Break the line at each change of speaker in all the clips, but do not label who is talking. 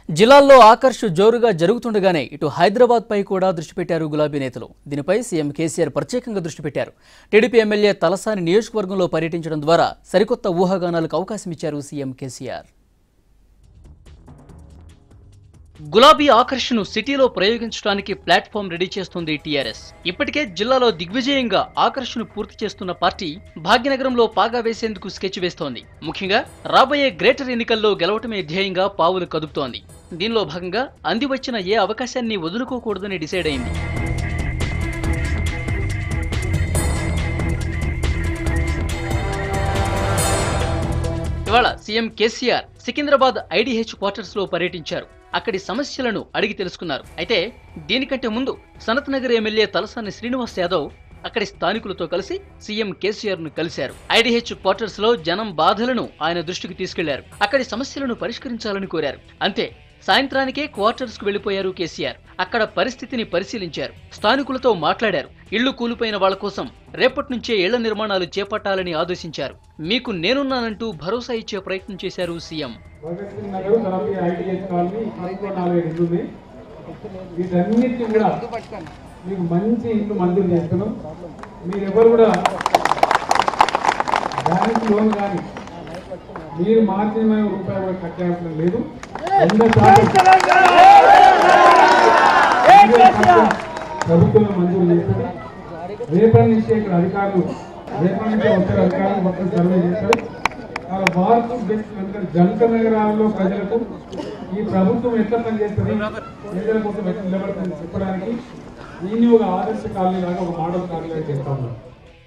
జిల్లాల్లో ఆకర్ష్ జోరుగా జరుగుతుండగానే ఇటు హైదరాబాద్ పై కూడా దృష్టి పెట్టారు గులాబీ నేతలు. దీనిపై సీఎం కేసీఆర్ ప్రత్యేకంగా దృష్టి పెట్టారు. టీడీపీ ఎమ్మెల్యే తలసాని నియోజకవర్గంలో పర్యటించడం ద్వారా సరికొత్త ఊహాగానాలకు అవకాశం ఇచ్చారు సీఎం కేసీఆర్. గులాబీ ఆకర్షను సిటీలో ప్రయోగించడానికి ప్లాట్ఫామ్ రెడీ చేస్తుంది టీఆర్ఎస్. ఇప్పటికే జిల్లాలో దిగ్విజయంగా ఆకర్షను పూర్తి చేస్తున్న పార్టీ భాగ్యనగరంలో పాగా వేసేందుకు స్కెచ్ వేస్తోంది. ముఖ్యంగా రాబోయే గ్రేటర్ ఎన్నికల్లో గెలవటమే ధ్యేయంగా పావులు కదుపుతోంది. దీనిలో భాగంగా అందివచ్చిన ఏ అవకాశాన్ని వదులుకోకూడదని డిసైడ్ అయింది. ఇవాళ సీఎం కేసీఆర్ సికింద్రాబాద్ ఐడీహెచ్ క్వార్టర్స్ లో పర్యటించారు. అక్కడి సమస్యలను అడిగి తెలుసుకున్నారు. అయితే దీనికంటే ముందు సనత్ నగర్ ఎమ్మెల్యే తలసాని శ్రీనివాస్ యాదవ్ అక్కడి స్థానికులతో కలిసి సీఎం కేసీఆర్ ను కలిశారు. ఐడీహెచ్ క్వార్టర్స్ లో జనం బాధలను ఆయన దృష్టికి తీసుకెళ్లారు. అక్కడి సమస్యలను పరిష్కరించాలని కోరారు. అంతే, సాయంత్రానికే క్వార్టర్స్ కు వెళ్లిపోయారు కేసీఆర్. అక్కడ పరిస్థితిని పరిశీలించారు, స్థానికులతో మాట్లాడారు. ఇళ్లు కూలిపోయిన వాళ్ల కోసం రేపటి నుంచే ఇళ్ల నిర్మాణాలు చేపట్టాలని ఆదేశించారు. మీకు నేనున్నానంటూ భరోసా ఇచ్చే ప్రయత్నం చేశారు సీఎం.
మీకు మంచి ఇంట్లో మంజూరు చేస్తున్నాం. మీరెవరు కూడా బ్యాంక్ లోన్ కానీ మీరు మార్చిన రూపాయలు కూడా కట్టాల్సిన లేదు. ప్రభుత్వం మంజూరు చేస్తారు. రేపటి నుంచి ఇక్కడ అధికారులు రేపటి నుంచి వచ్చే అధికారులు మొత్తం సర్వే చేస్తారు. వాళ్ళ వార్పు జంట నగరాల్లో ప్రజలకు ఈ ప్రభుత్వం ఎట్లా పనిచేస్తుంది, ప్రజల కోసం ఎట్లా నిలబడుతుంది చెప్పడానికి దీన్ని ఒక ఆదర్శ కాలనీ లాగా ఒక మోడల్ కాలనీ చేస్తా ఉన్నాం.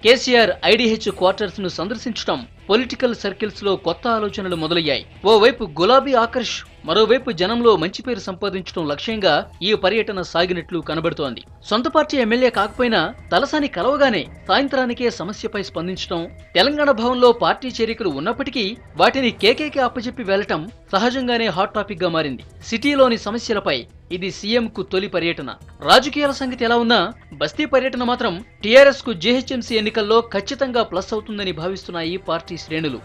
కేసీఆర్ ఐడీహెచ్ క్వార్టర్స్ ను సందర్శించడం పొలిటికల్ సర్కిల్స్ లో కొత్త ఆలోచనలు మొదలయ్యాయి. ఓవైపు గులాబీ ఆకర్ష్, మరోవైపు జనంలో మంచి పేరు సంపాదించడం లక్ష్యంగా ఈ పర్యటన సాగినట్లు కనబడుతోంది. సొంత పార్టీ ఎమ్మెల్యే కాకపోయినా తలసాని కలవగానే సాయంత్రానికే సమస్యపై స్పందించడం, తెలంగాణ భవన్లో పార్టీ చేరికలు ఉన్నప్పటికీ వాటిని కేకేకి అప్పచెప్పి వెళ్లటం సహజంగానే హాట్ టాపిక్ గా మారింది. సిటీలోని సమస్యలపై ఇది సీఎం కు తొలి పర్యటన. రాజకీయాల సంగతి ఎలా ఉన్నా బస్తీ పర్యటన మాత్రం టీఆర్ఎస్ కు జీహెచ్ఎంసీ ఎన్నికల్లో ఖచ్చితంగా ప్లస్ అవుతుందని భావిస్తున్నాయి పార్టీ శ్రేణులు.